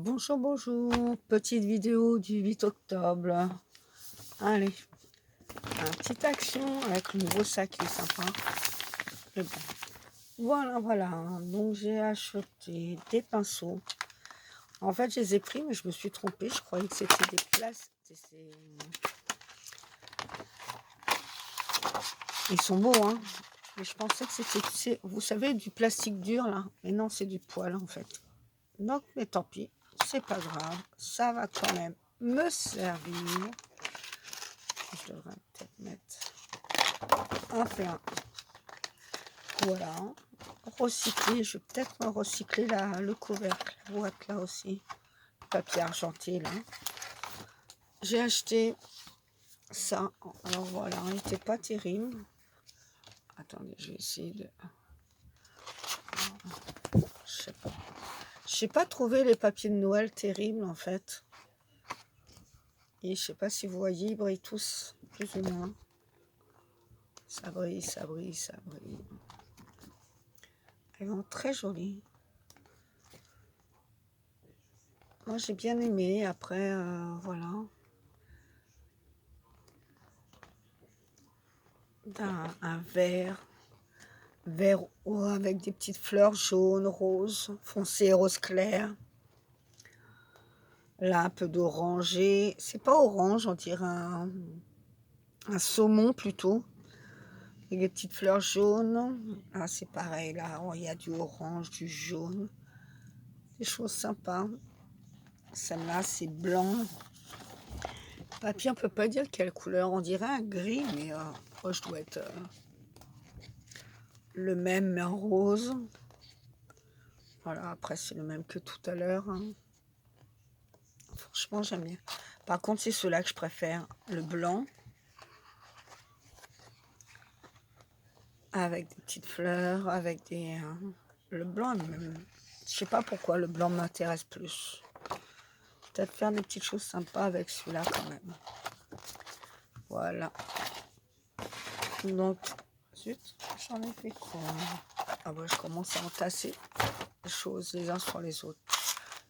Bonjour, bonjour, petite vidéo du 8 octobre. Allez, un petite action avec le nouveau sac qui est sympa. Mais bon. Voilà. Donc j'ai acheté des pinceaux. En fait, je les ai pris, mais je me suis trompée. Je croyais que c'était des places. Ils sont beaux, hein. Mais je pensais que c'était, vous savez, du plastique dur, là. Mais non, c'est du poil, en fait. Donc, mais tant pis. C'est pas grave. Ça va quand même me servir. Je devrais peut-être mettre un plein. Voilà. Recycler. Je vais peut-être me recycler le couvercle. La boîte là aussi. Papier argenté là. J'ai acheté ça. Alors voilà, il n'était pas terrible. Attendez, je vais essayer de... Je sais pas. Je n'ai pas trouvé les papiers de Noël terribles en fait. Et je sais pas si vous voyez, ils brillent tous, plus ou moins. Ça brille. Elles sont très jolies. Moi j'ai bien aimé. Après, voilà. Un vert avec des petites fleurs jaunes, roses, foncées, rose clair. Là, un peu d'orangé. C'est pas orange, on dirait un saumon plutôt. Avec des petites fleurs jaunes. Là, c'est pareil. Là, il y a du orange, du jaune. Des choses sympas. Celle-là, c'est blanc. Papier, on peut pas dire quelle couleur. On dirait un gris, mais je dois être le même, mais en rose. Voilà, après, c'est le même que tout à l'heure. Hein. Franchement, j'aime bien. Par contre, c'est ceux-là que je préfère. Le blanc. Avec des petites fleurs, avec des... le blanc, même... Je sais pas pourquoi le blanc m'intéresse plus. Peut-être faire des petites choses sympas avec celui-là quand même. Voilà. Donc, zut, j'en ai fait quoi? Ah ouais, je commence à entasser les choses les uns sur les autres.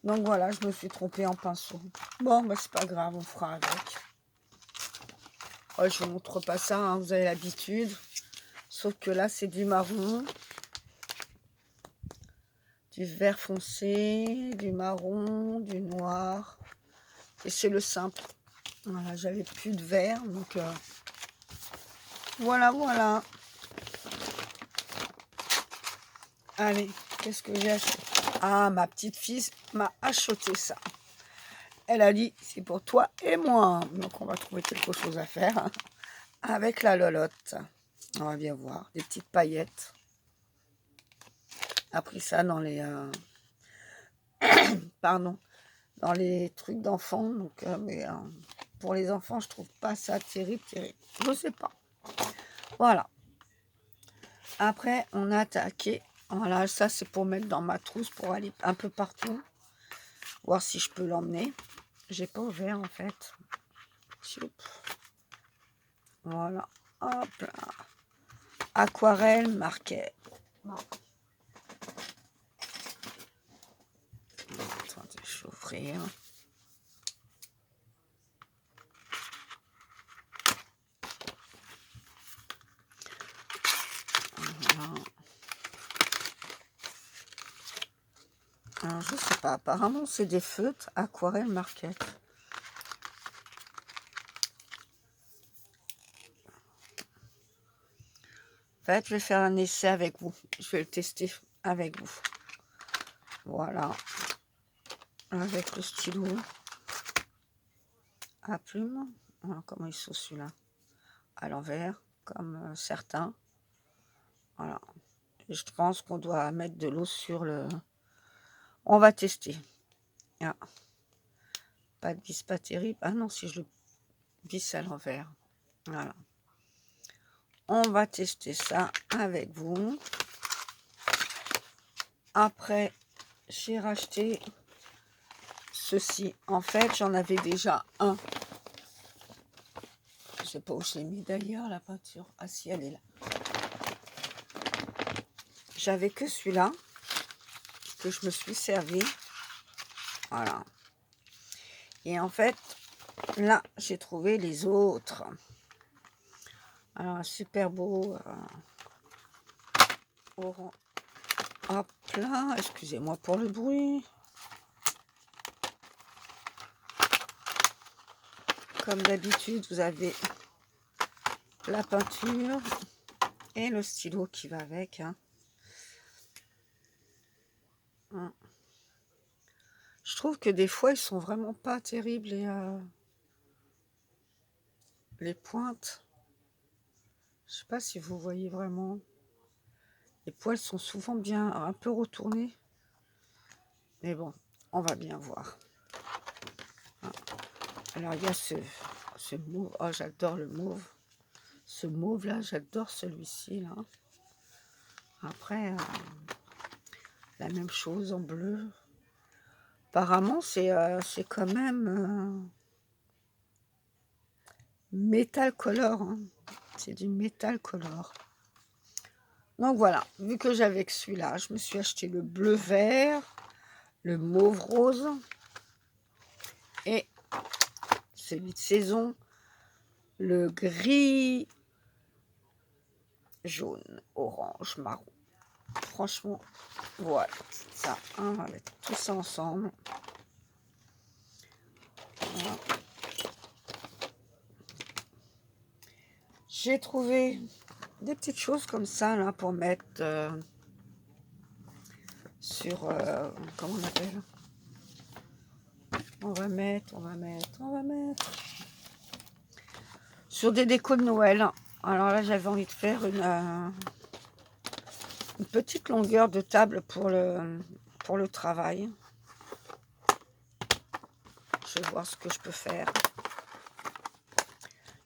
Donc voilà, je me suis trompée en pinceau. Bon, bah c'est pas grave, on fera avec. Ouais, je vous montre pas ça, hein, vous avez l'habitude. Sauf que là, c'est du marron, du vert foncé, du marron, du noir. Et c'est le simple. Voilà, j'avais plus de vert, donc voilà. Allez, qu'est-ce que j'ai acheté? Ah, ma petite fille m'a acheté ça. Elle a dit, c'est pour toi et moi. Donc, on va trouver quelque chose à faire hein, avec la lolotte. On va bien voir. Des petites paillettes. A pris ça dans les... pardon. Dans les trucs d'enfants. Donc, mais pour les enfants, je trouve pas ça terrible. Je sais pas. Voilà. Après, on a attaqué. Voilà, ça, c'est pour mettre dans ma trousse pour aller un peu partout. Voir si je peux l'emmener. J'ai pas ouvert, en fait. Choup. Voilà. Hop là. Aquarelle marquée. Bon. Attendez, je vais ouvrir. Voilà. Alors, je sais pas. Apparemment, c'est des feutres aquarelle marquette. En fait, je vais faire un essai avec vous. Je vais le tester avec vous. Voilà. Avec le stylo à plume. Voilà comment ils sont celui-là. À l'envers, comme certains. Voilà. Et je pense qu'on doit mettre de l'eau sur le... On va tester. Ah. Pas de vis, pas terrible. Ah non, si je le visse à l'envers. Voilà. On va tester ça avec vous. Après, j'ai racheté ceci. En fait, j'en avais déjà un. Je sais pas où je l'ai mis d'ailleurs, la peinture. Ah si, elle est là. J'avais que celui-là que je me suis servi. Voilà. Et en fait, là, j'ai trouvé les autres. Alors, un super beau orange. Hop là, excusez-moi pour le bruit. Comme d'habitude, vous avez la peinture et le stylo qui va avec. Hein. Je trouve que des fois, ils sont vraiment pas terribles, les pointes. Je sais pas si vous voyez vraiment. Les poils sont souvent bien un peu retournés. Mais bon, on va bien voir. Alors, il y a ce mauve. Oh, j'adore le mauve. Ce mauve-là, j'adore celui-ci, là. Après, la même chose en bleu. Apparemment, c'est quand même metal color. Hein. C'est du metal color. Donc voilà, vu que j'avais que celui-là, je me suis acheté le bleu vert, le mauve rose et celui de saison, le gris jaune, orange, marron. Franchement, voilà, ça, on va mettre tout ça ensemble. Voilà. J'ai trouvé des petites choses comme ça là pour mettre sur comment on appelle, on va mettre sur des décos de Noël. Alors là, j'avais envie de faire une petite longueur de table pour le travail. Je vais voir ce que je peux faire.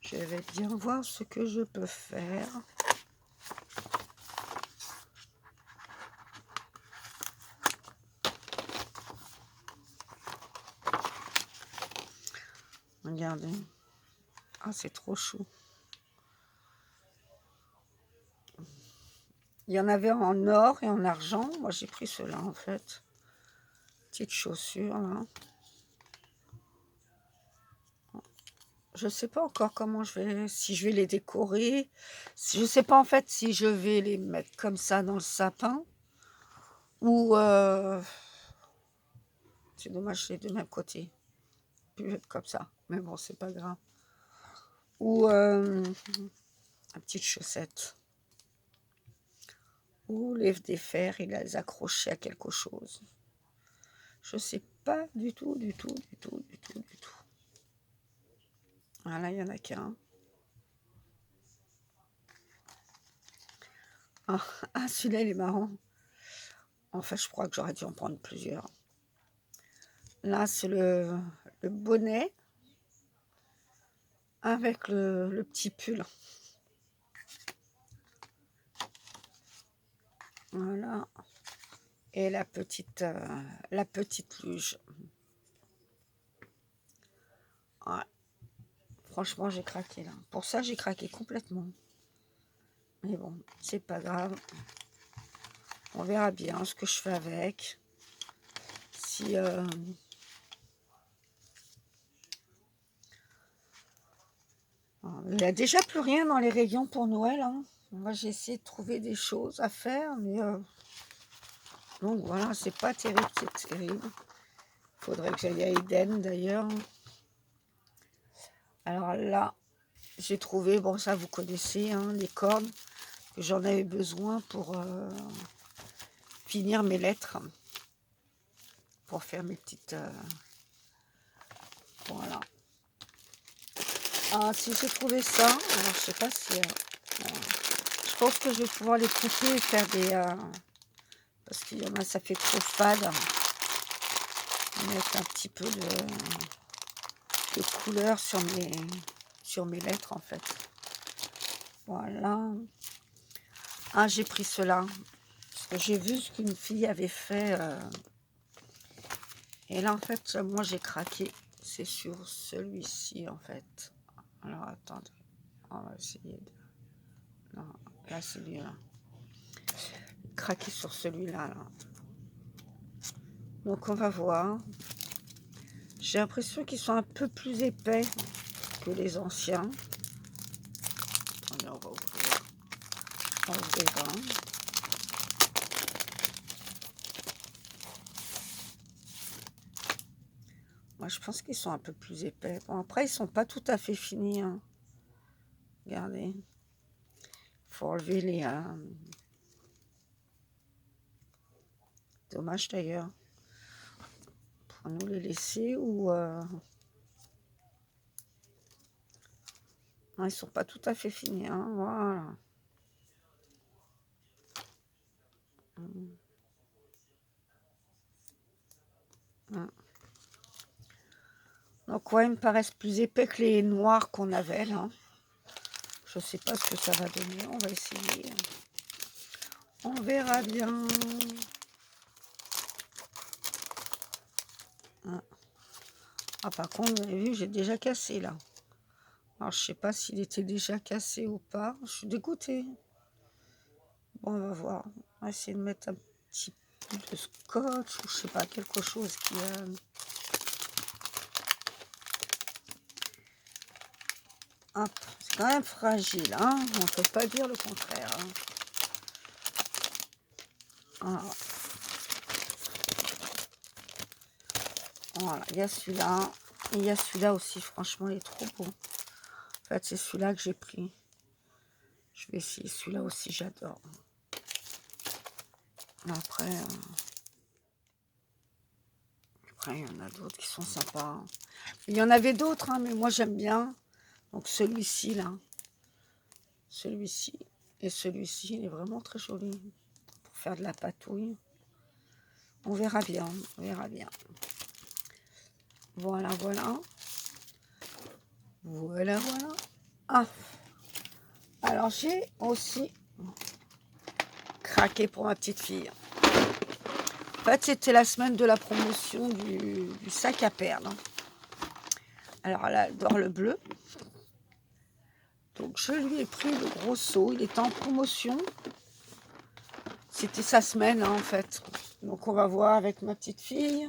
Je vais bien voir ce que je peux faire. Regardez. Ah, c'est trop chou. Il y en avait en or et en argent. Moi, j'ai pris ceux-là, en fait. Petite chaussure, là. Je ne sais pas encore comment si je vais les décorer. Je ne sais pas, en fait, si je vais les mettre comme ça dans le sapin. Ou... c'est dommage, c'est de même côté. Plus comme ça. Mais bon, c'est pas grave. Ou... une petite chaussette. Ou les défaire et les accrocher à quelque chose. Je sais pas du tout. Voilà, il y en a qu'un. Ah, celui-là, il est marrant. Enfin, je crois que j'aurais dû en prendre plusieurs. Là, c'est le bonnet avec le petit pull. Voilà. Et la petite luge. Ouais. Franchement, j'ai craqué là. Pour ça, j'ai craqué complètement. Mais bon, c'est pas grave. On verra bien ce que je fais avec. Si... il n'y a déjà plus rien dans les rayons pour Noël. Hein. Moi, j'ai essayé de trouver des choses à faire, mais... donc voilà, c'est pas terrible, c'est terrible. Il faudrait que j'aille à Eden d'ailleurs. Alors là, j'ai trouvé, bon ça vous connaissez, hein, les cordes, que j'en avais besoin pour finir mes lettres, pour faire mes petites... voilà. Ah, si j'ai trouvé ça, alors je sais pas si... je pense que je vais pouvoir les couper et faire des... parce qu'il y en a, ça fait trop fade. Mettre un petit peu de couleur sur mes lettres en fait. Voilà. Ah, j'ai pris cela. Parce que j'ai vu ce qu'une fille avait fait. Et là, en fait, moi, j'ai craqué. C'est sur celui-ci, en fait. Alors, attendez. On va essayer de... Non, là, celui-là. Craquer sur celui-là. Là. Donc, on va voir. J'ai l'impression qu'ils sont un peu plus épais que les anciens. Attendez, on va ouvrir. On verra. Moi, je pense qu'ils sont un peu plus épais. Bon, après, ils sont pas tout à fait finis. Hein. Regardez. Il faut enlever les... Dommage d'ailleurs. Pour nous les laisser ou... Non, ils sont pas tout à fait finis. Hein. Voilà. Donc, ouais, ils me paraissent plus épais que les noirs qu'on avait là. Je sais pas ce que ça va donner. On va essayer. On verra bien. Ah, par contre, vous avez vu, j'ai déjà cassé là. Alors, je sais pas s'il était déjà cassé ou pas. Je suis dégoûtée. Bon, on va voir. On va essayer de mettre un petit peu de scotch ou je sais pas, quelque chose qui a... Hop, c'est quand même fragile, hein. On ne peut pas dire le contraire. Hein. Voilà, il y a celui-là. Et il y a celui-là aussi, franchement, il est trop beau. En fait, c'est celui-là que j'ai pris. Je vais essayer celui-là aussi, j'adore. Après, il y en a d'autres qui sont sympas. Il y en avait d'autres, hein, mais moi, j'aime bien. Donc, celui-ci, là. Celui-ci. Et celui-ci, il est vraiment très joli. Pour faire de la patouille. On verra bien, on verra bien. Voilà, voilà. Voilà, voilà. Ah, alors j'ai aussi craqué pour ma petite fille. En fait, c'était la semaine de la promotion du sac à perles. Alors, elle adore le bleu. Donc, je lui ai pris le gros seau. Il était en promotion. C'était sa semaine, hein, en fait. Donc, on va voir avec ma petite fille.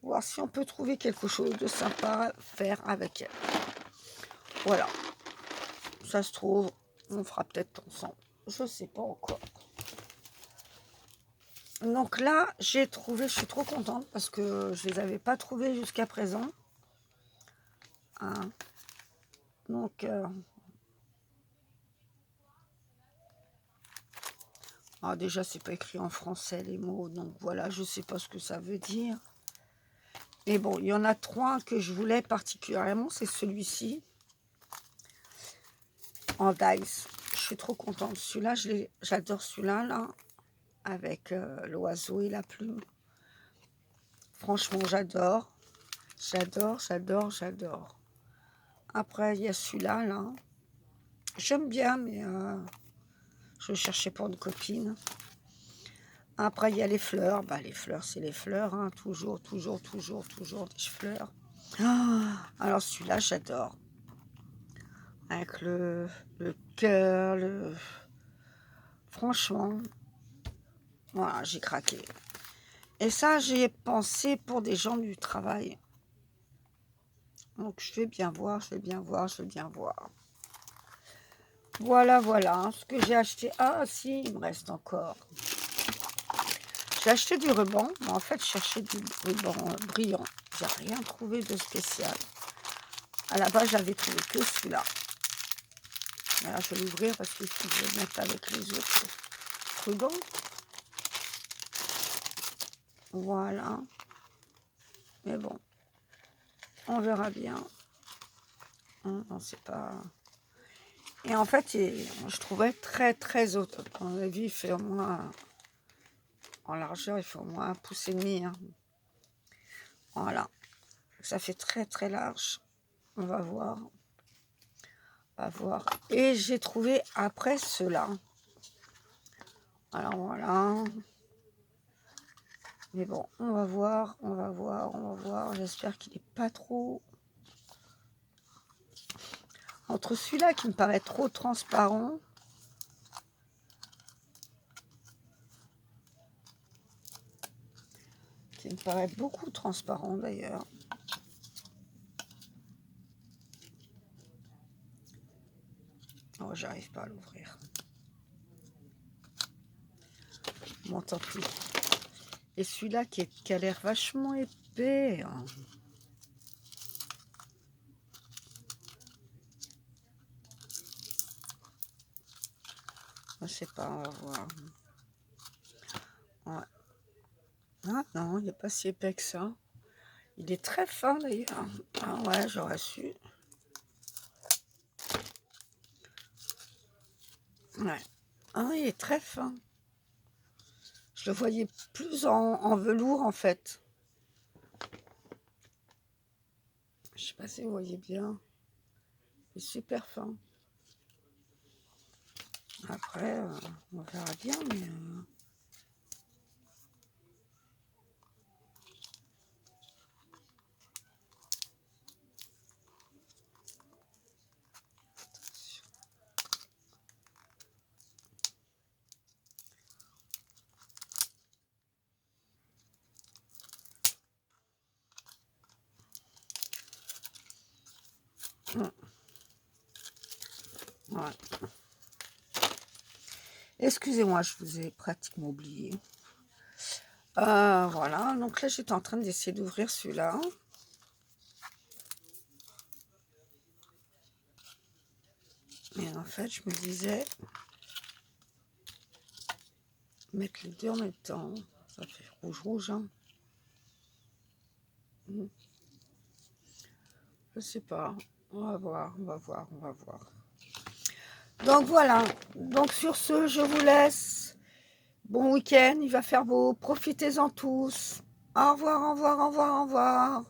Voir si on peut trouver quelque chose de sympa à faire avec elle. Voilà. Ça se trouve, on fera peut-être ensemble. Je ne sais pas encore. Donc là, j'ai trouvé, je suis trop contente parce que je ne les avais pas trouvés jusqu'à présent. Hein. Donc, déjà, c'est pas écrit en français les mots, donc voilà, je ne sais pas ce que ça veut dire. Mais bon, il y en a 3 que je voulais particulièrement, c'est celui-ci, en dice. Je suis trop contente. Celui-là, j'adore celui-là, là, avec l'oiseau et la plume. Franchement, j'adore. J'adore, j'adore, j'adore. Après, il y a celui-là, là. J'aime bien, mais je cherchais pour une copine. Après, il y a les fleurs. Bah, les fleurs, c'est les fleurs. Hein. Toujours, toujours, toujours, toujours des fleurs. Alors, celui-là, j'adore. Avec le cœur, Franchement, voilà, j'ai craqué. Et ça, j'ai pensé pour des gens du travail. Donc, je vais bien voir, je vais bien voir, je vais bien voir. Voilà, voilà, ce que j'ai acheté. Ah, si, il me reste encore. J'ai acheté du ruban, mais en fait, je cherchais du ruban brillant. J'ai rien trouvé de spécial. À la base, j'avais trouvé que celui-là. Alors, je vais l'ouvrir parce qu'il faut que je le mette avec les autres rubans. Voilà. Mais bon, on verra bien. Non, c'est pas... Et en fait, je trouvais très, très haut. À mon avis, il fait au moins... En largeur, il fait au moins 1,5 pouce. Hein. Voilà. Ça fait très, très large. On va voir. On va voir. Et j'ai trouvé après cela. Alors voilà. Mais bon, on va voir, on va voir, on va voir. J'espère qu'il n'est pas trop... Entre celui-là qui me paraît trop transparent. Qui me paraît beaucoup transparent d'ailleurs. j'arrive pas à l'ouvrir. Bon, tant pis. Et celui-là qui a l'air vachement épais. Hein. Je sais pas, on va voir. Ouais. Ah non, il n'est pas si épais que ça. Il est très fin d'ailleurs. Ah ouais, j'aurais su. Ouais. Ah, il est très fin. Je le voyais plus en velours en fait. Je sais pas si vous voyez bien. Il est super fin. Après, on verra bien, mais... ouais. Excusez-moi, je vous ai pratiquement oublié. Voilà, donc là j'étais en train d'essayer d'ouvrir celui-là. Et en fait, je me disais, mettre les deux en même temps, ça fait rouge, hein. Je sais pas, on va voir. Donc voilà, donc sur ce, je vous laisse. Bon week-end, il va faire beau, profitez-en tous. Au revoir.